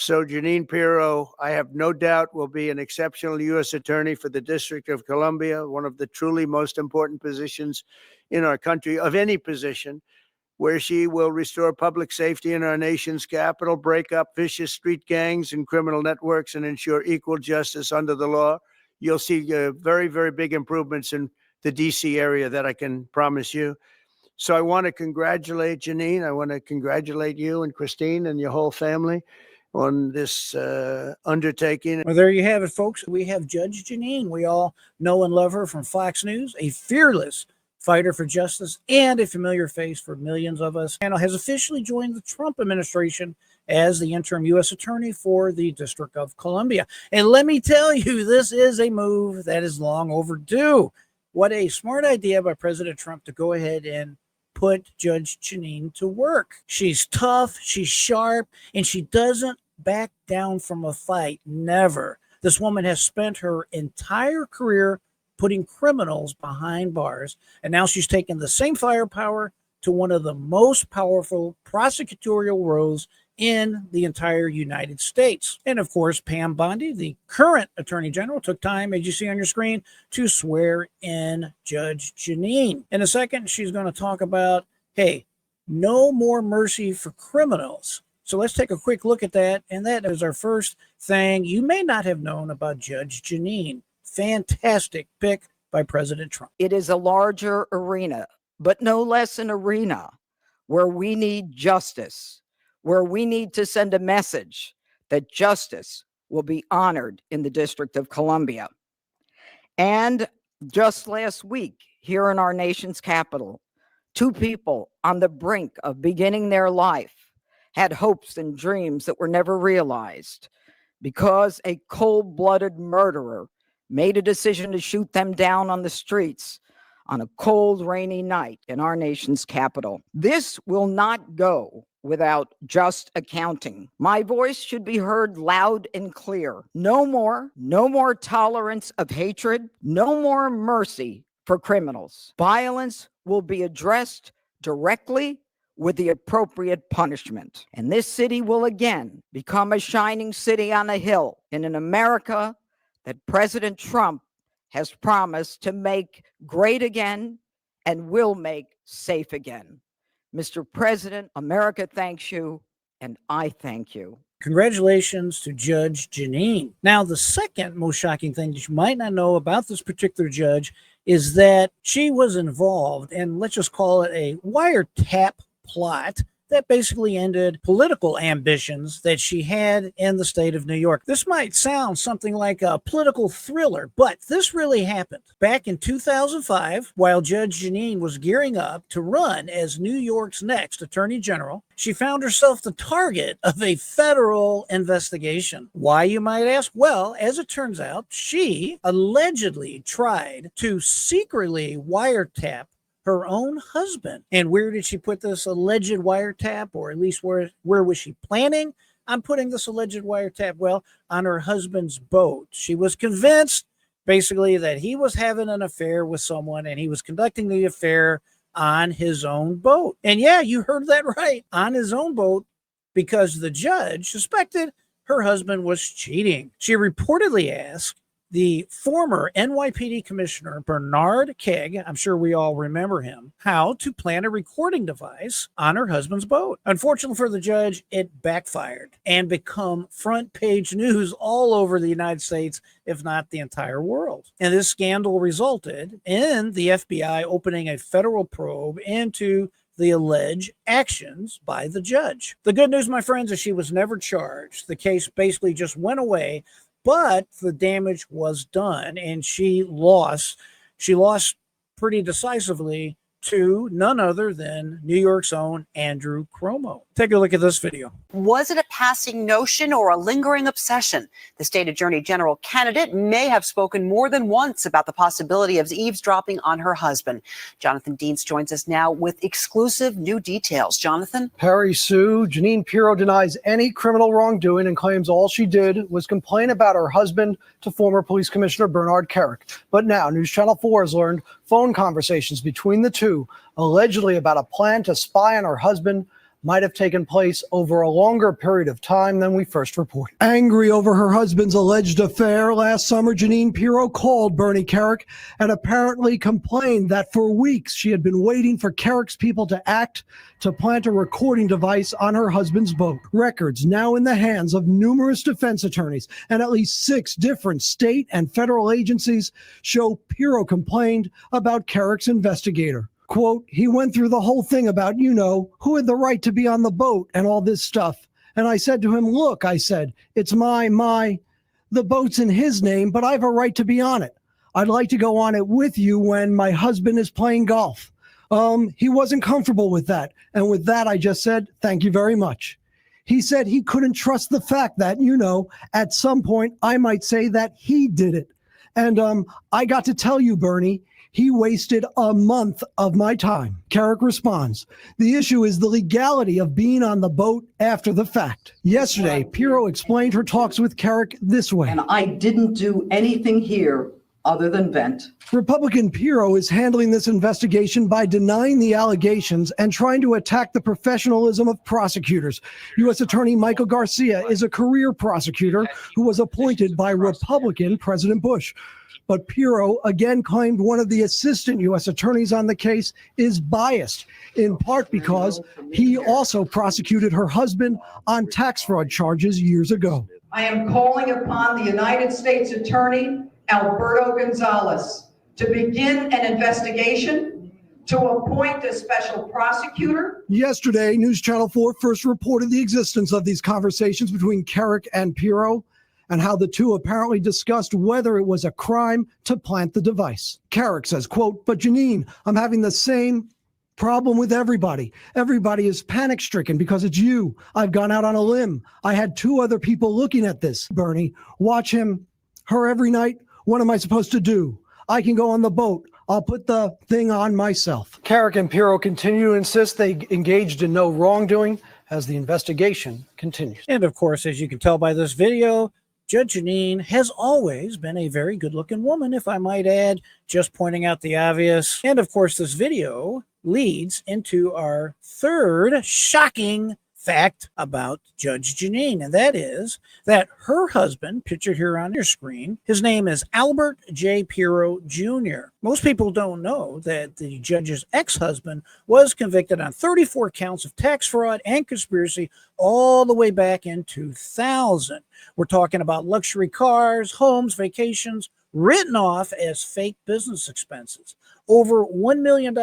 So Jeanine Pirro, I have no doubt, will be an exceptional U.S. attorney for the District of Columbia, one of the truly most important positions in our country, of any position, where she will restore public safety in our nation's capital, break up vicious street gangs and criminal networks, and ensure equal justice under the law. You'll see very, very big improvements in the D.C. area that I can promise you. So I want to congratulate Jeanine. I want to congratulate you and Christine and your whole family on this undertaking. Well, there you have it, folks. We have Judge Jeanine. We all know and love her from Fox News, a fearless fighter for justice and a familiar face for millions of us. And has officially joined the Trump administration as the interim U.S. attorney for the District of Columbia. And let me tell you, this is a move that is long overdue. What a smart idea by President Trump to go ahead and put Judge Jeanine to work. She's tough, she's sharp, and she doesn't back down from a fight. Never. This woman has spent her entire career putting criminals behind bars, and now she's taken the same firepower to one of the most powerful prosecutorial roles in the entire United States. And of course, Pam Bondi, the current Attorney General, took time, as you see on your screen, to swear in Judge Jeanine. In a second, she's going to talk about, hey, no more mercy for criminals. So let's take a quick look at that. And that is our first thing you may not have known about Judge Jeanine. Fantastic pick by President Trump. It is a larger arena, but no less an arena where we need justice, where we need to send a message that justice will be honored in the District of Columbia. And just last week, here in our nation's capital, two people on the brink of beginning their life had hopes and dreams that were never realized because a cold-blooded murderer made a decision to shoot them down on the streets on a cold, rainy night in our nation's capital. This will not go without just accounting. My voice should be heard loud and clear. No more tolerance of hatred, no more mercy for criminals. Violence will be addressed directly with the appropriate punishment. And this city will again become a shining city on a hill in an America that President Trump has promised to make great again and will make safe again. Mr. President, America thanks you, and I thank you. Congratulations to Judge Jeanine. Now, the second most shocking thing that you might not know about this particular judge is that she was involved in, let's just call it a wiretap plot that basically ended political ambitions that she had in the state of New York. This might sound something like a political thriller, but this really happened. Back in 2005, while Judge Jeanine was gearing up to run as New York's next Attorney General, she found herself the target of a federal investigation. Why, you might ask? Well, as it turns out, she allegedly tried to secretly wiretap her own husband. And where did she put this alleged wiretap, or at least where was she planning on putting this alleged wiretap? Well, on her husband's boat. She was convinced basically that he was having an affair with someone, and he was conducting the affair on his own boat. And yeah, you heard that right, on his own boat, because the judge suspected her husband was cheating. She reportedly asked the former NYPD Commissioner Bernard Kegg, I'm sure we all remember him, how to plant a recording device on her husband's boat. Unfortunately for the judge, it backfired and become front page news all over the United States, if not the entire world. And this scandal resulted in the FBI opening a federal probe into the alleged actions by the judge. The good news, my friends, is she was never charged. The case basically just went away, but the damage was done, and she lost. She lost pretty decisively to none other than New York's own Andrew Cuomo. Take a look at this video. Was it a passing notion or a lingering obsession? The state attorney general candidate may have spoken more than once about the possibility of eavesdropping on her husband. Jonathan Deans joins us now with exclusive new details. Jonathan? Perry Sue, Jeanine Pirro denies any criminal wrongdoing and claims all she did was complain about her husband to former police commissioner Bernard Kerik. But now News Channel 4 has learned phone conversations between the two, allegedly about a plan to spy on her husband, might have taken place over a longer period of time than we first reported. Angry over her husband's alleged affair last summer, Jeanine Pirro called Bernie Kerik and apparently complained that for weeks she had been waiting for Kerik's people to act to plant a recording device on her husband's boat. Records now in the hands of numerous defense attorneys and at least 6 different state and federal agencies show Pirro complained about Kerik's investigator. Quote, he went through the whole thing about, who had the right to be on the boat and all this stuff. And I said to him, look, I said, it's the boat's in his name, but I have a right to be on it. I'd like to go on it with you when my husband is playing golf. He wasn't comfortable with that. And with that, I just said, thank you very much. He said he couldn't trust the fact that, at some point I might say that he did it. And I got to tell you, Bernie, he wasted a month of my time. Kerik responds, the issue is the legality of being on the boat after the fact. Yesterday, Pirro explained her talks with Kerik this way. And I didn't do anything here other than vent. Republican Pirro is handling this investigation by denying the allegations and trying to attack the professionalism of prosecutors. U.S. Attorney Michael Garcia is a career prosecutor who was appointed by Republican President Bush. But Pirro again claimed one of the assistant U.S. attorneys on the case is biased, in part because he also prosecuted her husband on tax fraud charges years ago. I am calling upon the United States Attorney, Alberto Gonzalez, to begin an investigation, to appoint a special prosecutor. Yesterday, News Channel 4 first reported the existence of these conversations between Kerik and Pirro, and how the two apparently discussed whether it was a crime to plant the device. Kerik says, quote, but Jeanine, I'm having the same problem with everybody. Everybody is panic-stricken because it's you. I've gone out on a limb. I had 2 other people looking at this. Bernie, watch her every night. What am I supposed to do? I can go on the boat. I'll put the thing on myself. Kerik and Pirro continue to insist they engaged in no wrongdoing as the investigation continues. And of course, as you can tell by this video, Judge Jeanine has always been a very good-looking woman, if I might add, just pointing out the obvious. And of course, this video leads into our third shocking fact about Judge Jeanine, and that is that her husband, pictured here on your screen, his name is Albert J. Pirro Jr. Most people don't know that the judge's ex-husband was convicted on 34 counts of tax fraud and conspiracy all the way back in 2000. We're talking about luxury cars, homes, vacations, written off as fake business expenses. Over $1 million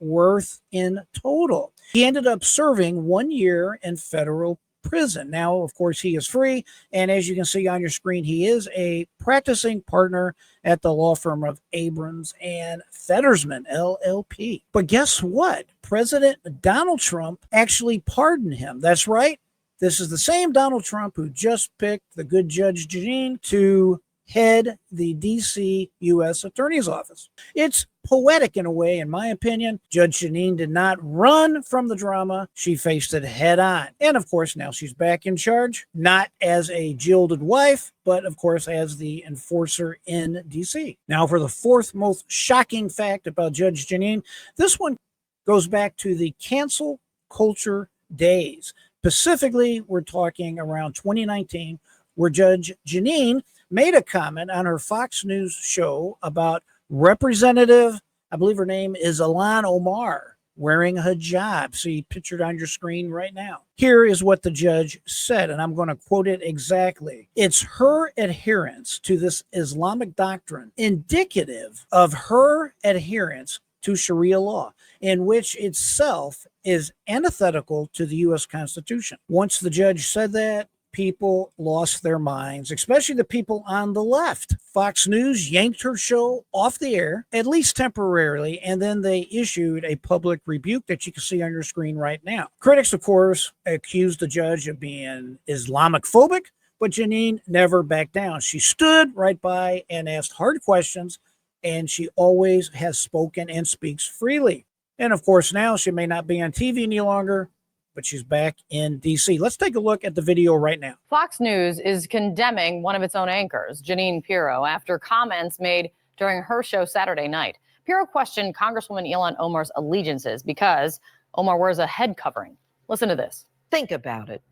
worth in total. He ended up serving 1 year in federal prison. Now, of course, he is free. And as you can see on your screen, he is a practicing partner at the law firm of Abrams and Federsman, LLP. But guess what? President Donald Trump actually pardoned him. That's right. This is the same Donald Trump who just picked the good Judge Jeanine to head the D.C. U.S. Attorney's Office. It's poetic in a way, in my opinion. Judge Jeanine did not run from the drama. She faced it head on. And of course, now she's back in charge, not as a jilted wife, but of course, as the enforcer in D.C. Now, for the fourth most shocking fact about Judge Jeanine, this one goes back to the cancel culture days. Specifically, we're talking around 2019, where Judge Jeanine made a comment on her Fox News show about Representative, I believe her name is Ilhan Omar, wearing a hijab. See, pictured on your screen right now. Here is what the judge said, and I'm going to quote it exactly. It's her adherence to this Islamic doctrine indicative of her adherence to Sharia law, in which itself is antithetical to the U.S. Constitution. Once the judge said that, people lost their minds, especially the people on the left. Fox News yanked her show off the air, at least temporarily, and then they issued a public rebuke that you can see on your screen right now. Critics, of course, accused the judge of being Islamophobic, but Jeanine never backed down. She stood right by and asked hard questions, and she always has spoken and speaks freely. And of course, now she may not be on TV any longer, but she's back in D.C. Let's take a look at the video right now. Fox News is condemning one of its own anchors, Jeanine Pirro, after comments made during her show Saturday night. Pirro questioned Congresswoman Ilhan Omar's allegiances because Omar wears a head covering. Listen to this. Think about it.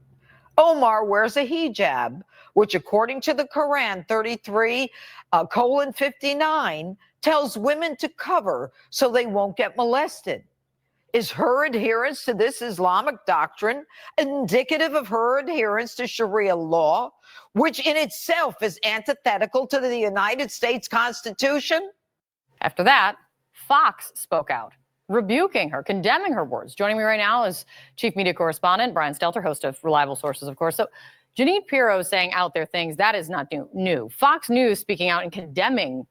Omar wears a hijab, which according to the Quran 33:59 tells women to cover so they won't get molested. Is her adherence to this Islamic doctrine indicative of her adherence to Sharia law, which in itself is antithetical to the United States Constitution? After that, Fox spoke out, rebuking her, condemning her words. Joining me right now is Chief Media Correspondent Brian Stelter, host of Reliable Sources, of course. So Jeanine Pirro saying out there things, that is not new. Fox News speaking out and condemning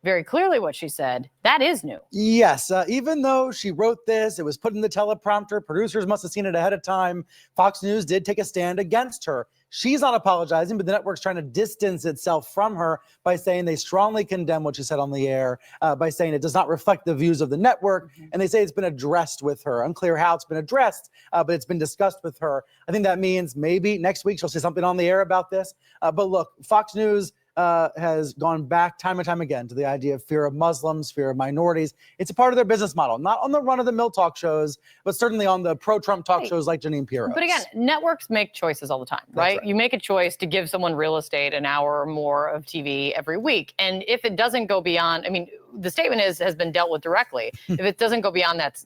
very clearly what she said, that is new. Yes, even though she wrote this, it was put in the teleprompter, producers must have seen it ahead of time. Fox News did take a stand against her. She's not apologizing, but the network's trying to distance itself from her by saying they strongly condemn what she said on the air, by saying it does not reflect the views of the network, and they say it's been addressed with her. Unclear how it's been addressed, but it's been discussed with her. I think that means maybe next week she'll say something on the air about this. But look, Fox News has gone back time and time again to the idea of fear of Muslims, fear of minorities. It's a part of their business model, not on the run-of-the-mill talk shows, but certainly on the pro-Trump talk shows like Jeanine Pirro. But again, networks make choices all the time, right? right. You make a choice to give someone real estate an hour or more of TV every week. And if it doesn't go beyond, I mean, the statement has been dealt with directly. If it doesn't go beyond that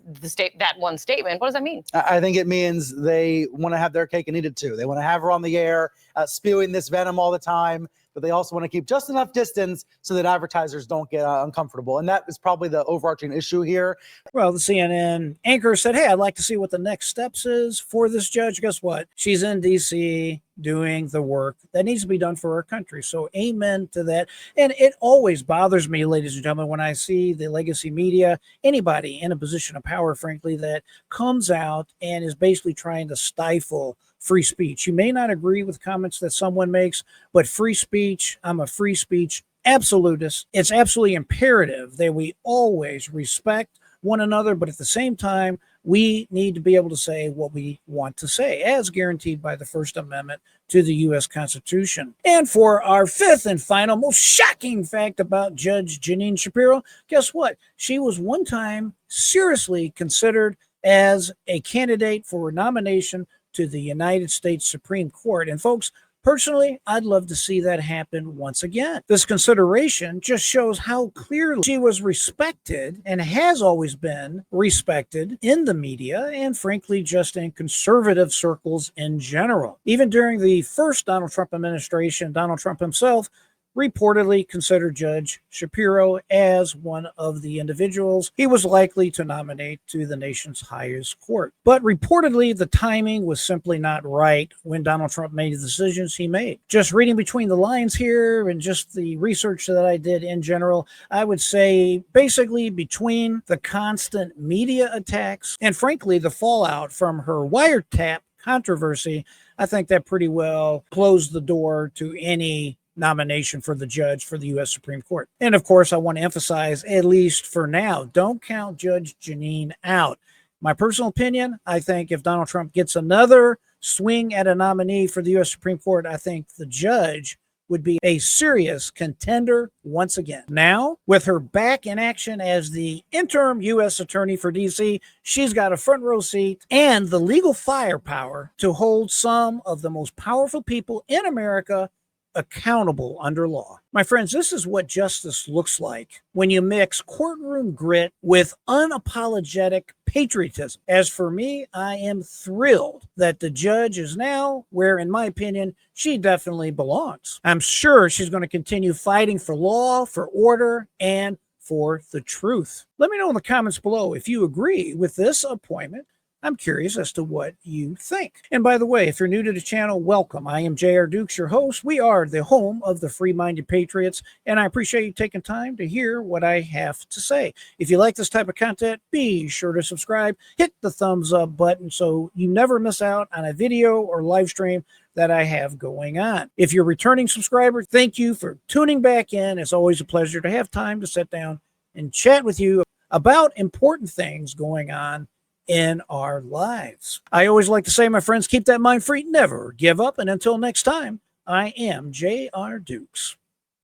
one statement, what does that mean? I think it means they want to have their cake and eat it too. They want to have her on the air, spewing this venom all the time, but they also want to keep just enough distance so that advertisers don't get uncomfortable. And that is probably the overarching issue here. Well, the CNN anchor said, hey, I'd like to see what the next steps is for this judge. Guess what? She's in D.C. doing the work that needs to be done for our country. So amen to that. And it always bothers me, ladies and gentlemen, when I see the legacy media, anybody in a position of power, frankly, that comes out and is basically trying to stifle free speech. You may not agree with comments that someone makes, but free speech, I'm a free speech absolutist. It's absolutely imperative that we always respect one another, but at the same time, we need to be able to say what we want to say, as guaranteed by the First Amendment to the U.S. Constitution. And for our fifth and final, most shocking fact about Judge Jeanine Pirro, guess what? She was one time seriously considered as a candidate for nomination to the United States Supreme Court. And folks, personally, I'd love to see that happen once again. This consideration just shows how clearly she was respected and has always been respected in the media and frankly, just in conservative circles in general. Even during the first Donald Trump administration, Donald Trump himself reportedly considered Judge Pirro as one of the individuals he was likely to nominate to the nation's highest court. But reportedly, the timing was simply not right when Donald Trump made the decisions he made. Just reading between the lines here and just the research that I did in general, I would say basically between the constant media attacks and frankly, the fallout from her wiretap controversy, I think that pretty well closed the door to any nomination for the judge for the U.S. Supreme Court. And of course, I want to emphasize, at least for now, don't count Judge Jeanine out. My personal opinion, I think if Donald Trump gets another swing at a nominee for the U.S. Supreme Court, I think the judge would be a serious contender once again. Now, with her back in action as the interim U.S. attorney for D.C., she's got a front row seat and the legal firepower to hold some of the most powerful people in America accountable under law. My friends, this is what justice looks like when you mix courtroom grit with unapologetic patriotism. As for me, I am thrilled that the judge is now where, in my opinion, she definitely belongs. I'm sure she's going to continue fighting for law, for order, and for the truth. Let me know in the comments below if you agree with this appointment. I'm curious as to what you think. And by the way, if you're new to the channel, welcome. I am J.R. Dukes, your host. We are the home of the free-minded patriots, and I appreciate you taking time to hear what I have to say. If you like this type of content, be sure to subscribe. Hit the thumbs up button so you never miss out on a video or live stream that I have going on. If you're a returning subscriber, thank you for tuning back in. It's always a pleasure to have time to sit down and chat with you about important things going on in our lives. I always like to say, my friends, keep that mind free, never give up. And until next time, I am J.R. Dukes.